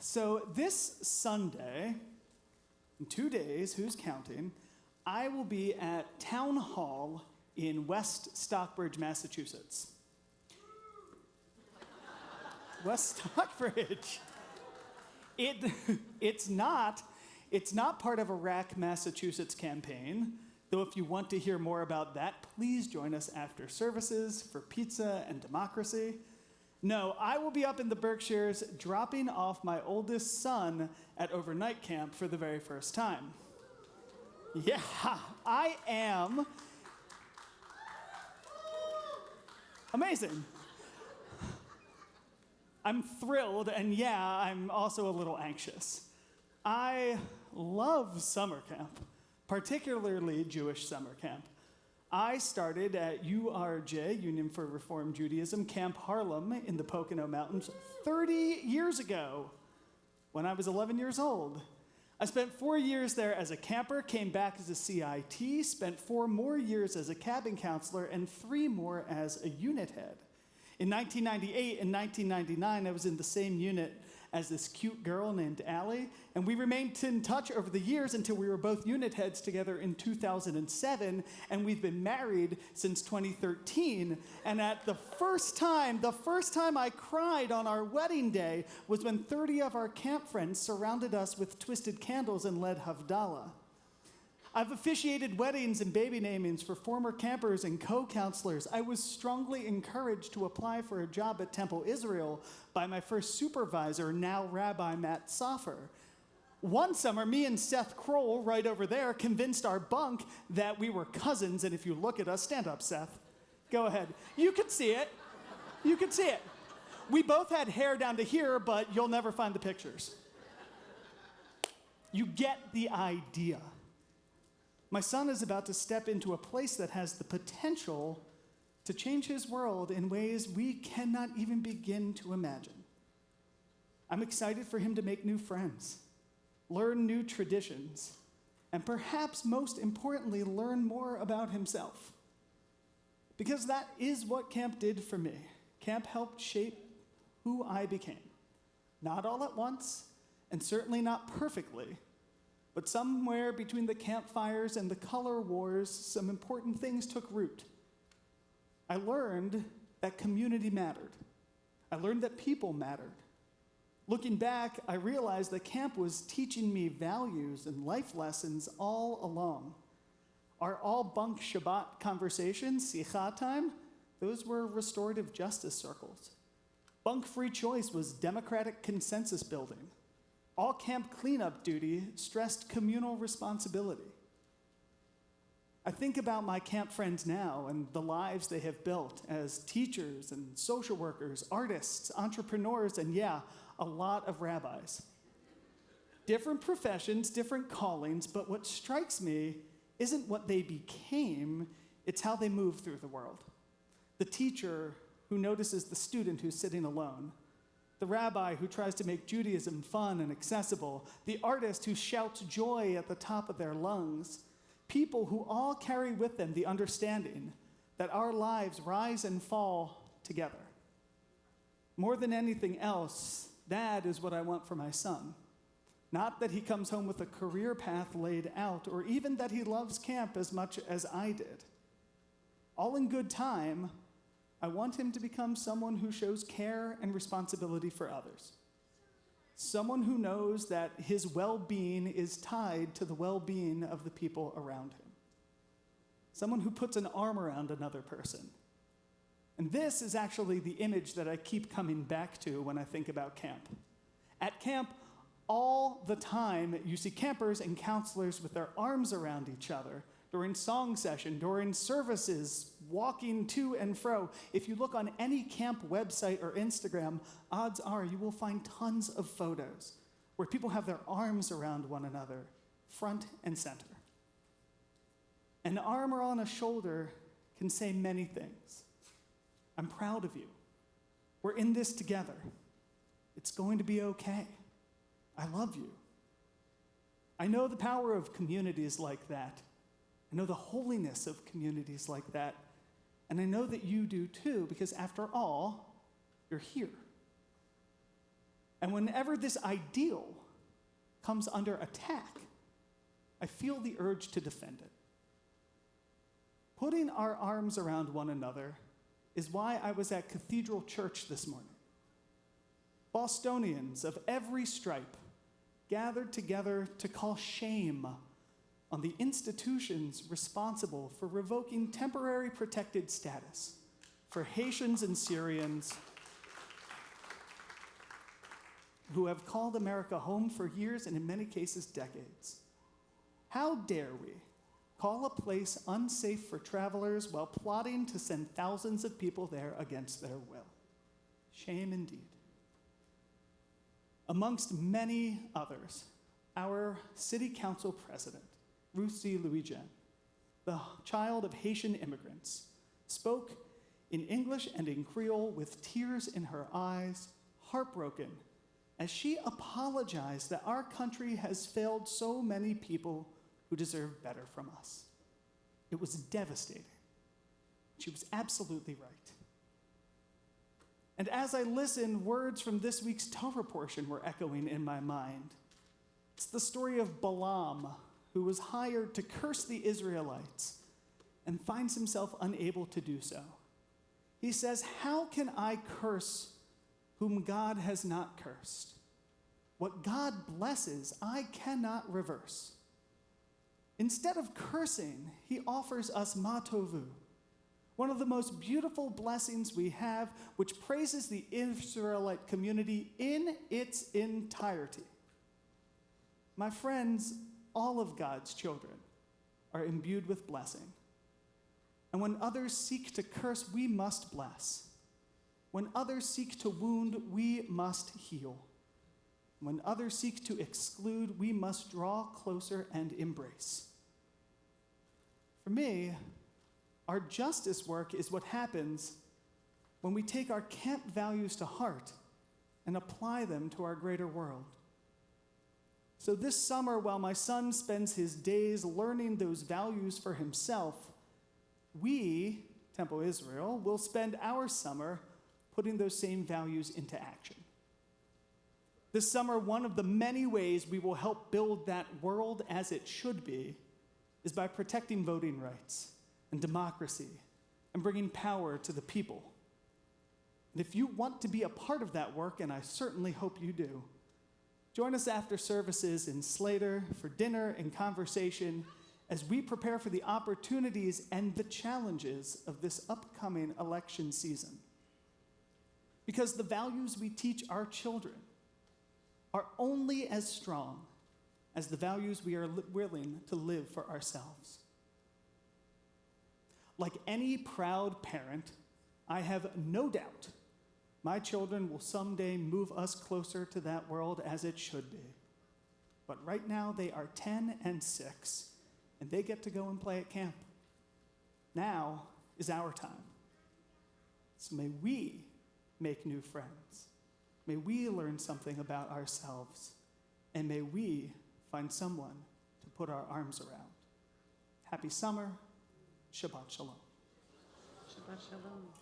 So this Sunday, in 2 days, who's counting, I will be at Town Hall in West Stockbridge, Massachusetts. West Stockbridge. It's not part of a RAC Massachusetts campaign, though if you want to hear more about that, please join us after services for pizza and democracy. No, I will be up in the Berkshires dropping off my oldest son at overnight camp for the very first time. Yeah, I am. Amazing. I'm thrilled, and yeah, I'm also a little anxious. I love summer camp, particularly Jewish summer camp. I started at URJ, Union for Reform Judaism, Camp Harlem in the Pocono Mountains 30 years ago when I was 11 years old. I spent 4 years there as a camper, came back as a CIT, spent 4 more years as a cabin counselor, and 3 more as a unit head. In 1998 and 1999, I was in the same unit as this cute girl named Allie, and we remained in touch over the years until we were both unit heads together in 2007, and we've been married since 2013. And at the first time I cried on our wedding day was when 30 of our camp friends surrounded us with twisted candles and led Havdalah. I've officiated weddings and baby namings for former campers and co-counselors. I was strongly encouraged to apply for a job at Temple Israel by my first supervisor, now Rabbi Matt Soffer. One summer, me and Seth Kroll, right over there, convinced our bunk that we were cousins, and if you look at us, stand up, Seth. Go ahead. You can see it. You can see it. We both had hair down to here, but you'll never find the pictures. You get the idea. My son is about to step into a place that has the potential to change his world in ways we cannot even begin to imagine. I'm excited for him to make new friends, learn new traditions, and perhaps most importantly, learn more about himself. Because that is what camp did for me. Camp helped shape who I became. Not all at once, and certainly not perfectly, but somewhere between the campfires and the color wars, some important things took root. I learned that community mattered. I learned that people mattered. Looking back, I realized that camp was teaching me values and life lessons all along. Our all-bunk Shabbat conversations, Sicha time, those were restorative justice circles. Bunk-free choice was democratic consensus building. All camp cleanup duty stressed communal responsibility. I think about my camp friends now and the lives they have built as teachers and social workers, artists, entrepreneurs, and yeah, a lot of rabbis. Different professions, different callings, but what strikes me isn't what they became, it's how they move through the world. The teacher who notices the student who's sitting alone. The rabbi who tries to make Judaism fun and accessible, the artist who shouts joy at the top of their lungs, people who all carry with them the understanding that our lives rise and fall together. More than anything else, that is what I want for my son. Not that he comes home with a career path laid out, or even that he loves camp as much as I did. All in good time, I want him to become someone who shows care and responsibility for others. Someone who knows that his well-being is tied to the well-being of the people around him. Someone who puts an arm around another person. And this is actually the image that I keep coming back to when I think about camp. At camp, all the time, you see campers and counselors with their arms around each other, during song session, during services, walking to and fro. If you look on any camp website or Instagram, odds are you will find tons of photos where people have their arms around one another, front and center. An arm around a shoulder can say many things. I'm proud of you. We're in this together. It's going to be okay. I love you. I know the power of communities like that. I know the holiness of communities like that. And I know that you do too, because after all, you're here. And whenever this ideal comes under attack, I feel the urge to defend it. Putting our arms around one another is why I was at Cathedral Church this morning. Bostonians of every stripe gathered together to call shame on the institutions responsible for revoking temporary protected status for Haitians and Syrians who have called America home for years and in many cases decades. How dare we call a place unsafe for travelers while plotting to send thousands of people there against their will? Shame indeed. Amongst many others, our city council president, Ruthie Louis-Jean, the child of Haitian immigrants, spoke in English and in Creole with tears in her eyes, heartbroken, as she apologized that our country has failed so many people who deserve better from us. It was devastating. She was absolutely right. And as I listened, words from this week's Torah portion were echoing in my mind. It's the story of Balaam, who was hired to curse the Israelites and finds himself unable to do so. He says, "How can I curse whom God has not cursed? What God blesses, I cannot reverse." Instead of cursing, he offers us matovu, one of the most beautiful blessings we have, which praises the Israelite community in its entirety. My friends, all of God's children are imbued with blessing. And when others seek to curse, we must bless. When others seek to wound, we must heal. When others seek to exclude, we must draw closer and embrace. For me, our justice work is what happens when we take our camp values to heart and apply them to our greater world. So this summer, while my son spends his days learning those values for himself, we, Temple Israel, will spend our summer putting those same values into action. This summer, one of the many ways we will help build that world as it should be is by protecting voting rights and democracy and bringing power to the people. And if you want to be a part of that work, and I certainly hope you do, join us after services in Slater for dinner and conversation as we prepare for the opportunities and the challenges of this upcoming election season. Because the values we teach our children are only as strong as the values we are willing to live for ourselves. Like any proud parent, I have no doubt my children will someday move us closer to that world as it should be. But right now they are 10 and 6, and they get to go and play at camp. Now is our time. So may we make new friends. May we learn something about ourselves, and may we find someone to put our arms around. Happy summer. Shabbat shalom. Shabbat shalom.